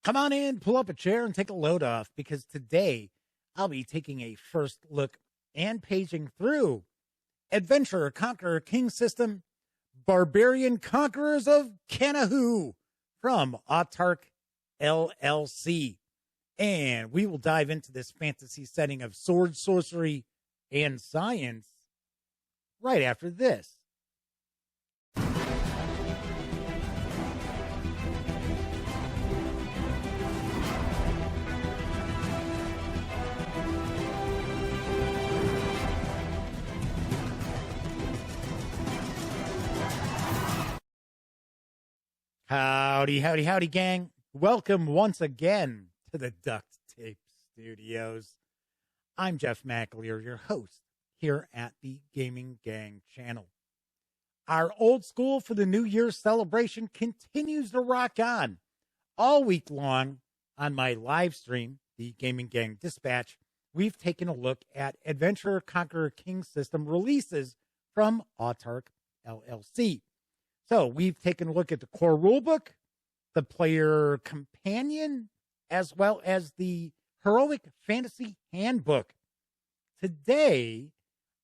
Come on in, pull up a chair, and take a load off because today I'll be taking a first look and paging through Adventurer Conqueror King System, Barbarian Conquerors of Kanahu from Autarch LLC. And we will dive into this fantasy setting of sword, sorcery, and science right after this. Howdy, howdy, howdy, gang. Welcome once again to the Duct Tape Studios. I'm Jeff McAleer, your host here at the Gaming Gang channel. Our old school for the New Year's celebration continues to rock on all week long on my live stream, the Gaming Gang Dispatch. We've taken a look at Adventurer Conqueror King System releases from Autarch LLC. So we've taken a look at the core rulebook, the player companion, as well as the Heroic Fantasy Handbook. Today,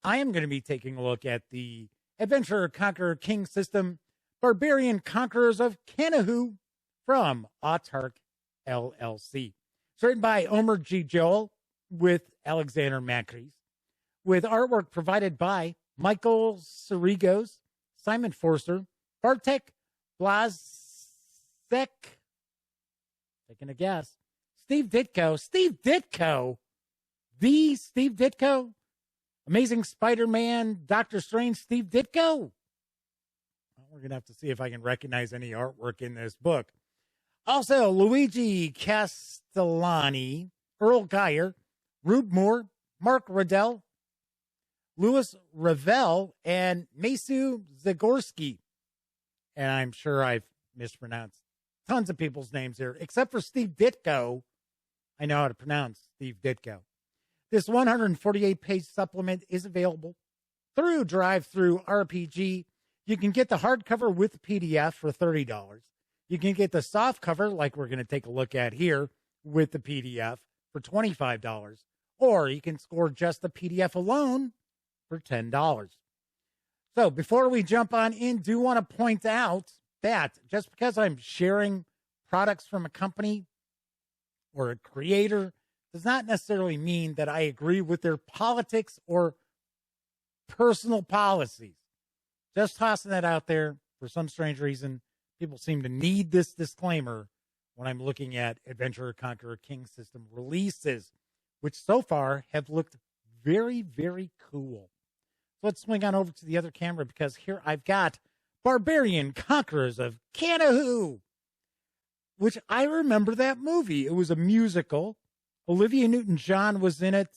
I am going to be taking a look at the Adventurer Conqueror King System, Barbarian Conquerors of Kanahu from Autarch LLC. It's written by Omer G. Joel with Alexander Macris, with artwork provided by Michael Cerigos, Simon Forster, Bartek Blazek, taking a guess, Steve Ditko, the Steve Ditko, Amazing Spider-Man, Doctor Strange, Steve Ditko. Well, we're going to have to see if I can recognize any artwork in this book. Also, Luigi Castellani, Earl Geyer, Rube Moore, Mark Riddell, Louis Ravel, and Mesu Zagorski. And I'm sure I've mispronounced tons of people's names here, except for Steve Ditko. I know how to pronounce Steve Ditko. This 148-page supplement is available through DriveThruRPG. You can get the hardcover with the PDF for $30. You can get the softcover, like we're going to take a look at here, with the PDF for $25. Or you can score just the PDF alone for $10. So before we jump on in, do want to point out that just because I'm sharing products from a company or a creator does not necessarily mean that I agree with their politics or personal policies. Just tossing that out there. For some strange reason, people seem to need this disclaimer when I'm looking at Adventurer Conqueror King System releases, which so far have looked very, very cool. So let's swing on over to the other camera because here I've got Barbarian Conquerors of Kanahu, which I remember that movie. It was a musical. Olivia Newton-John was in it.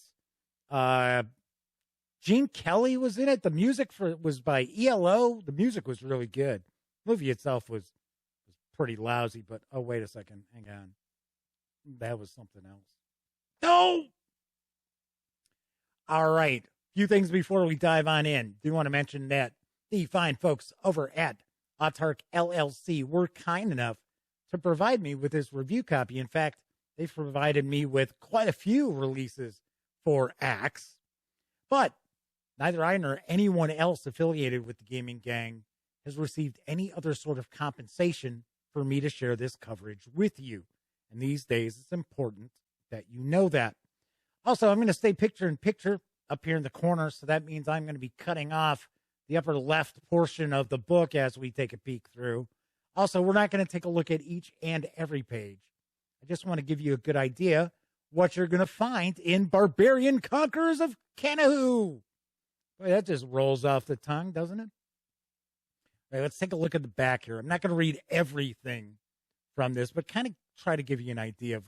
Gene Kelly was in it. The music for it was by ELO. The music was really good. The movie itself was pretty lousy, but oh, wait a second. Hang on. That was something else. No! All right. Few things before we dive on in. Do want to mention that the fine folks over at Autarch LLC were kind enough to provide me with this review copy. In fact, they've provided me with quite a few releases for ACKS, but neither I nor anyone else affiliated with the Gaming Gang has received any other sort of compensation for me to share this coverage with you. And these days, it's important that you know that. Also, I'm going to stay picture in picture up here in the corner, so that means I'm going to be cutting off the upper left portion of the book as we take a peek through. Also, we're not going to take a look at each and every page. I just want to give you a good idea what you're going to find in Barbarian Conquerors of Kanahu. Boy, that just rolls off the tongue, doesn't it? All right, let's take a look at the back here. I'm not going to read everything from this, but kind of try to give you an idea of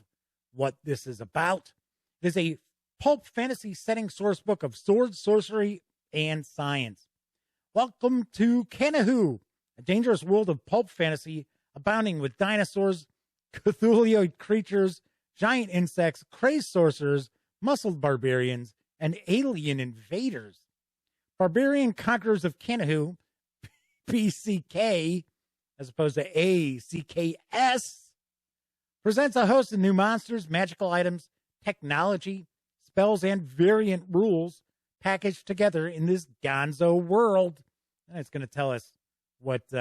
what this is about. It is a pulp fantasy setting source book of swords, sorcery, and science. Welcome to Kanahu, a dangerous world of pulp fantasy abounding with dinosaurs, Cthulhuoid creatures, giant insects, crazed sorcerers, muscled barbarians, and alien invaders. Barbarian Conquerors of Kanahu, BCK, as opposed to ACKS, presents a host of new monsters, magical items, technology, spells, and variant rules packaged together in this gonzo world. And it's going to tell us what's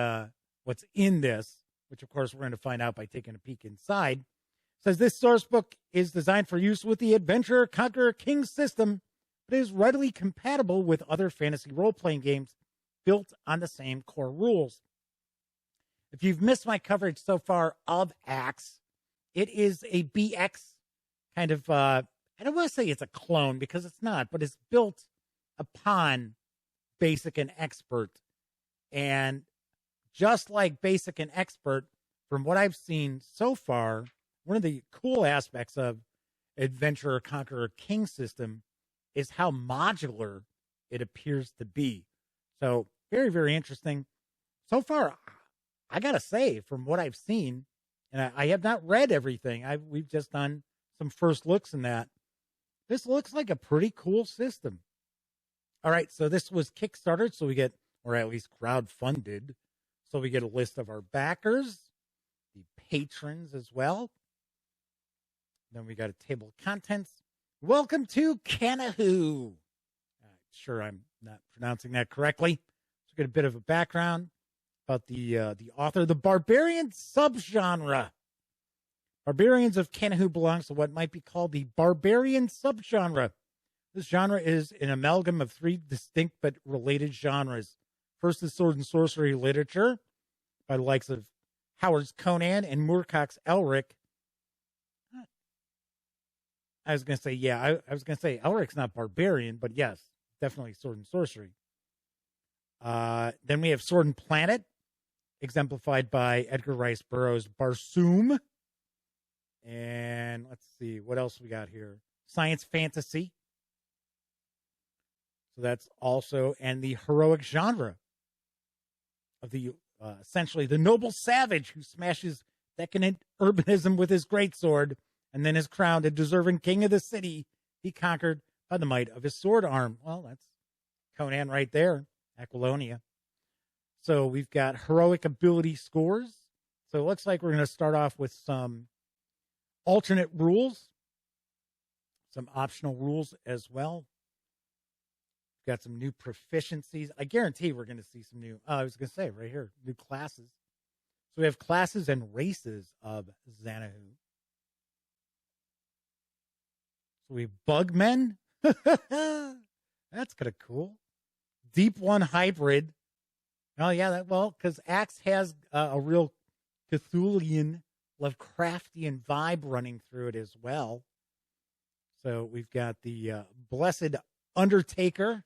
in this, which, of course, we're going to find out by taking a peek inside. It says this source book is designed for use with the Adventurer Conqueror King System, but is readily compatible with other fantasy role-playing games built on the same core rules. If you've missed my coverage so far of ACKS, it is a BX kind of, I don't want to say it's a clone because it's not, but it's built upon Basic and Expert. And just like Basic and Expert, from what I've seen so far, one of the cool aspects of Adventurer Conqueror King System is how modular it appears to be. So very, very interesting. So far, I got to say, from what I've seen, and I have not read everything. We've just done some first looks in that. This looks like a pretty cool system. All right, so this was Kickstarted, so we get, or at least crowdfunded, so we get a list of our backers, the patrons as well. Then we got a table of contents. Welcome to Kanahu. Sure, I'm not pronouncing that correctly. So get a bit of a background about the author. The Barbarian subgenre. Barbarians of Kanahu belongs to what might be called the Barbarian subgenre. This genre is an amalgam of three distinct but related genres. First is sword and sorcery literature by the likes of Howard's Conan and Moorcock's Elric. I was going to say, yeah, I was going to say Elric's not barbarian, but yes, definitely sword and sorcery. Then we have Sword and Planet, exemplified by Edgar Rice Burroughs' Barsoom. And let's see, what else we got here? Science fantasy. So that's also, and the heroic genre of the, essentially, the noble savage who smashes decadent urbanism with his greatsword and then is crowned a deserving king of the city he conquered by the might of his sword arm. Well, that's Conan right there, Aquilonia. So we've got heroic ability scores. So it looks like we're going to start off with some alternate rules, some optional rules as well. We've got some new proficiencies. I guarantee we're going to see some new, I was going to say right here, new classes. So we have classes and races of Xanahu. So we have Bugmen. That's kind of cool. Deep One hybrid. Oh, yeah, because ACKS has a real Cthulhian, Lovecraftian vibe running through it as well. So we've got the Blessed Undertaker,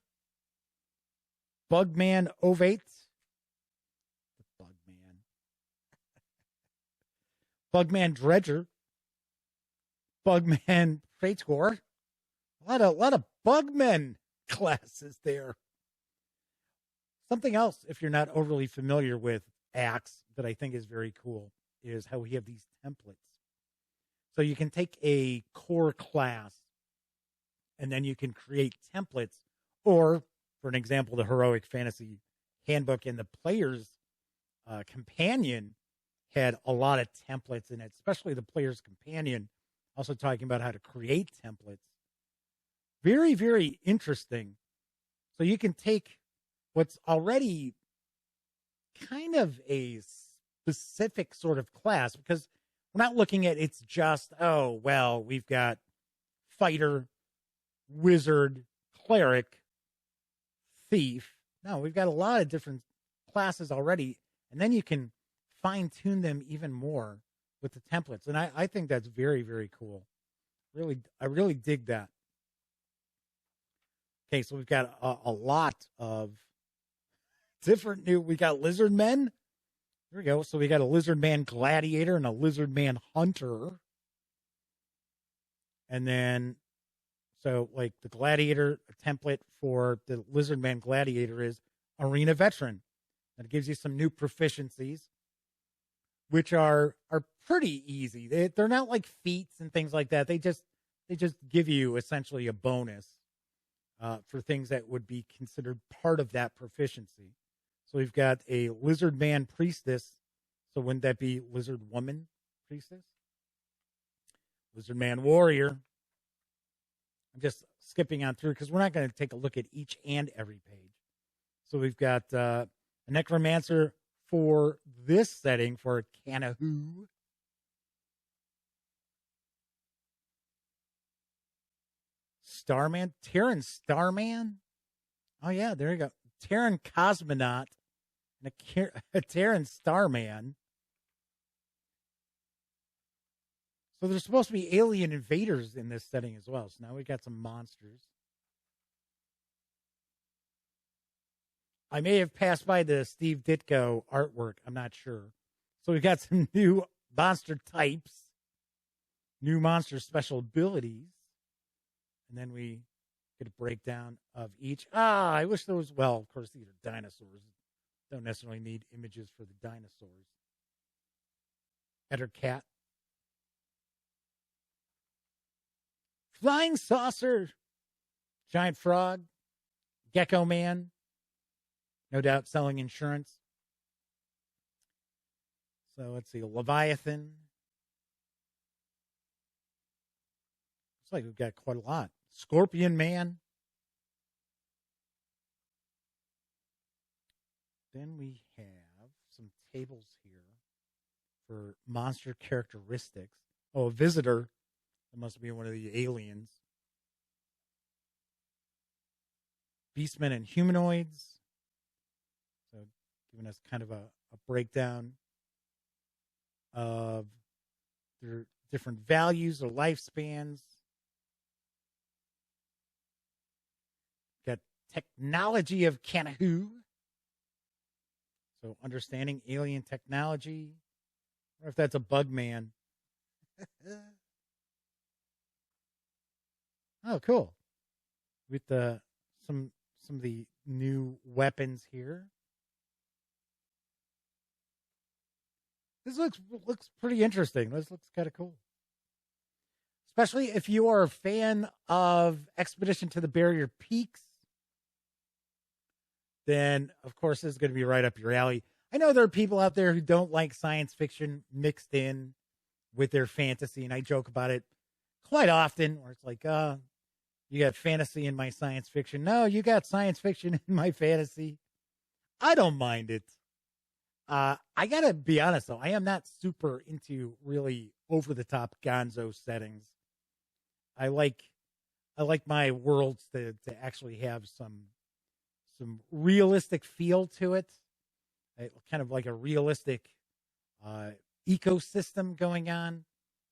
Bugman Ovate, Bugman Dredger, Bugman Praetor. A lot of Bugmen classes there. Something else, if you're not overly familiar with ACKS, that I think is very cool is how we have these templates. So you can take a core class and then you can create templates, or for an example, the Heroic Fantasy Handbook and the Player's Companion had a lot of templates in it, especially the Player's Companion, also talking about how to create templates. Very, very interesting. So you can take what's already kind of a specific sort of class, because we're not looking at it's just, oh, well, we've got fighter, wizard, cleric, thief. No, we've got a lot of different classes already, and then you can fine-tune them even more with the templates. And I think that's very, very cool. I really dig that. Okay, so we've got a lot of different new. We got lizard men. There we go. So we got a lizard man gladiator and a lizard man hunter. And then, so like the gladiator template for the lizard man gladiator is arena veteran. That gives you some new proficiencies, which are pretty easy. They're not like feats and things like that. They just give you essentially a bonus for things that would be considered part of that proficiency. So we've got a lizard man priestess. So wouldn't that be lizard woman priestess? Lizard Man Warrior. I'm just skipping on through because we're not going to take a look at each and every page. So we've got a necromancer for this setting for Kanahu. Starman, Terran Starman. Oh yeah, there you go. Terran Cosmonaut and a Terran Starman. So there's supposed to be alien invaders in this setting as well. So now we've got some monsters. I may have passed by the Steve Ditko artwork. I'm not sure. So we've got some new monster types, new monster special abilities. And then we get a breakdown of each. I wish there was, well, of course, these are dinosaurs. Don't necessarily need images for the dinosaurs. Eder cat. Flying saucer. Giant frog. Gecko man. No doubt selling insurance. So let's see. Leviathan. Looks like we've got quite a lot. Scorpion man. Then we have some tables here for monster characteristics. Oh, a visitor. That must be one of the aliens. Beastmen and humanoids. So giving us kind of a breakdown of their different values or lifespans. Got technology of Kanahu. So understanding alien technology. Or if that's a bug man. Oh, cool. With some of the new weapons here. This looks pretty interesting. This looks kind of cool. Especially if you are a fan of Expedition to the Barrier Peaks, then, of course, this is going to be right up your alley. I know there are people out there who don't like science fiction mixed in with their fantasy, and I joke about it quite often, where it's like, you got fantasy in my science fiction. No, you got science fiction in my fantasy. I don't mind it. I got to be honest, though. I am not super into really over-the-top gonzo settings. I like my worlds to actually have some realistic feel to it. Kind of like a realistic ecosystem going on.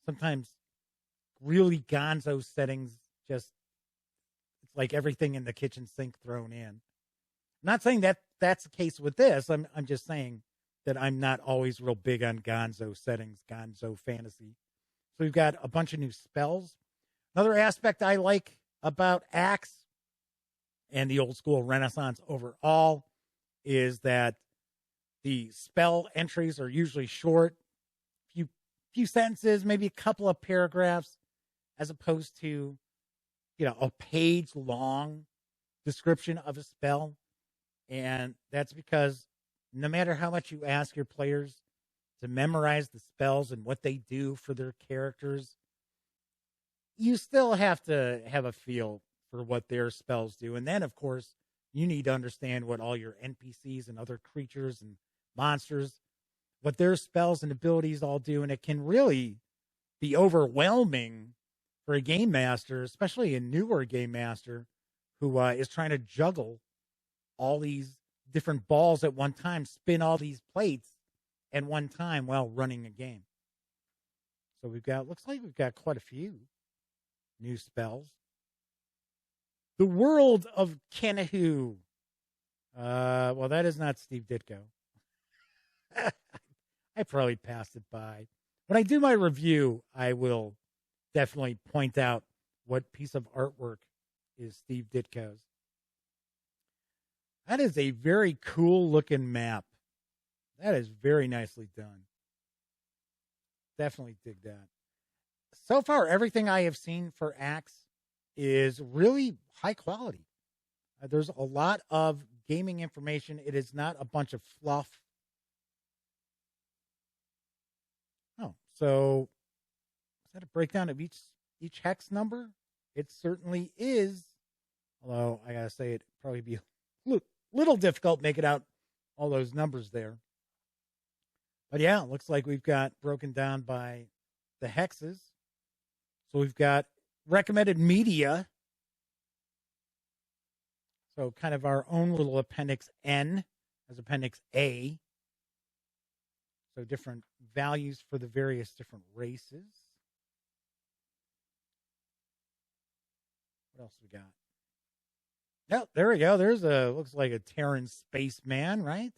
Sometimes really gonzo settings just, it's like everything in the kitchen sink thrown in. I'm not saying that that's the case with this. I'm just saying that I'm not always real big on gonzo settings, gonzo fantasy. So we've got a bunch of new spells. Another aspect I like about ACKS and the old school Renaissance overall is that the spell entries are usually short, few sentences, maybe a couple of paragraphs, as opposed to, a page-long description of a spell. And that's because no matter how much you ask your players to memorize the spells and what they do for their characters, you still have to have a feel for what their spells do. And then, of course, you need to understand what all your NPCs and other creatures and monsters, what their spells and abilities all do. And it can really be overwhelming for a game master, especially a newer game master who is trying to juggle all these different balls at one time, spin all these plates at one time while running a game. So looks like we've got quite a few new spells. The World of Kanahu. Well, that is not Steve Ditko. I probably passed it by. When I do my review, I will definitely point out what piece of artwork is Steve Ditko's. That is a very cool looking map. That is very nicely done. Definitely dig that. So far, everything I have seen for ACKS is really high quality. There's a lot of gaming information. It is not a bunch of fluff. Oh, so that a breakdown of each hex number? It certainly is. Although I gotta say, it'd probably be a little difficult making out all those numbers there. But yeah, it looks like we've got broken down by the hexes. So we've got recommended media. So kind of our own little Appendix N as Appendix A. So different values for the various different races. What else we got? Yep, there we go. There's looks like a Terran spaceman, right?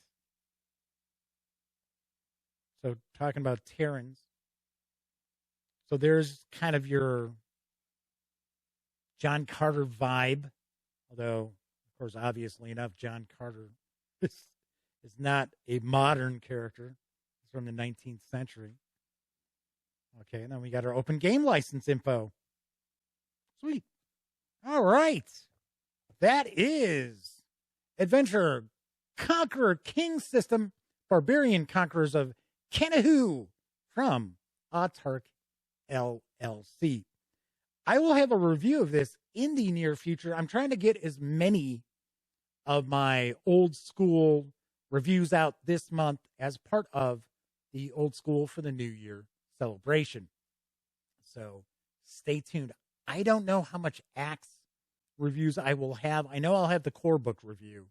So talking about Terrans. So there's kind of your John Carter vibe. Although, of course, obviously enough, John Carter is not a modern character. He's from the 19th century. Okay, and then we got our open game license info. Sweet. All right. That is Adventurer Conqueror King System, Barbarian Conquerors of Kanahu from Autarch LLC. I will have a review of this in the near future. I'm trying to get as many of my old school reviews out this month as part of the Old School for the New Year celebration. So stay tuned. I don't know how much ACKS reviews I will have. I know I'll have the core book review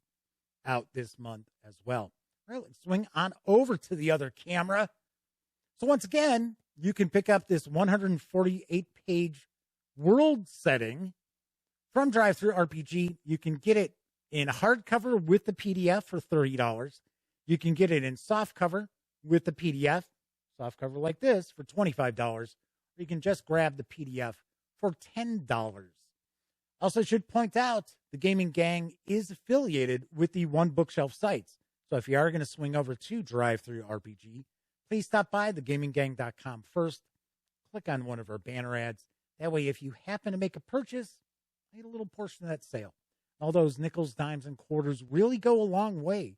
out this month as well. All right, let's swing on over to the other camera. So once again, you can pick up this 148-page world setting from DriveThruRPG. You can get it in hardcover with the PDF for $30. You can get it in softcover with the PDF, softcover like this, for $25. Or you can just grab the PDF for $10. Also should point out, the Gaming Gang is affiliated with the One Bookshelf sites. So if you are going to swing over to DriveThruRPG, please stop by thegaminggang.com first. Click on one of our banner ads. That way, if you happen to make a purchase, I get a little portion of that sale. All those nickels, dimes, and quarters really go a long way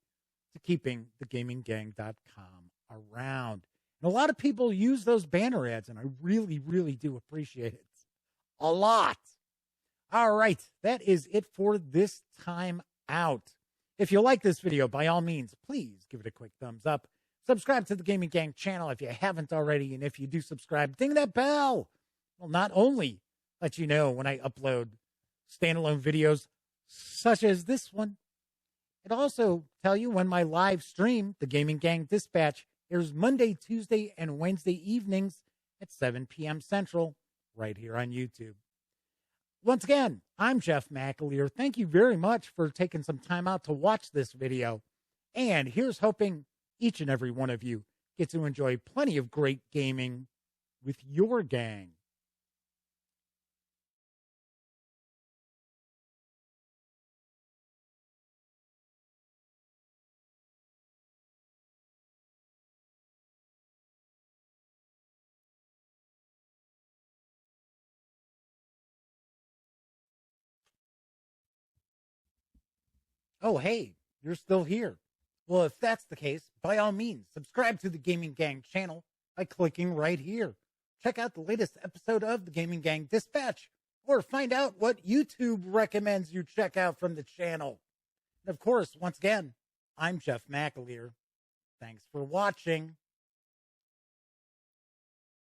to keeping thegaminggang.com around. And a lot of people use those banner ads, and I really, really do appreciate it a lot. All right, that is it for this time out. If you like this video, by all means, please give it a quick thumbs up. Subscribe to the Gaming Gang channel if you haven't already, and if you do subscribe, ding that bell. Will not only let you know when I upload standalone videos such as this one, it also tell you when my live stream, the Gaming Gang Dispatch, airs Monday, Tuesday, and Wednesday evenings at 7 p.m. Central, right here on YouTube. Once again, I'm Jeff McAleer. Thank you very much for taking some time out to watch this video. And here's hoping each and every one of you get to enjoy plenty of great gaming with your gang. Oh, hey, you're still here. Well, if that's the case, by all means, subscribe to the Gaming Gang channel by clicking right here. Check out the latest episode of the Gaming Gang Dispatch, or find out what YouTube recommends you check out from the channel. And of course, once again, I'm Jeff McAleer. Thanks for watching.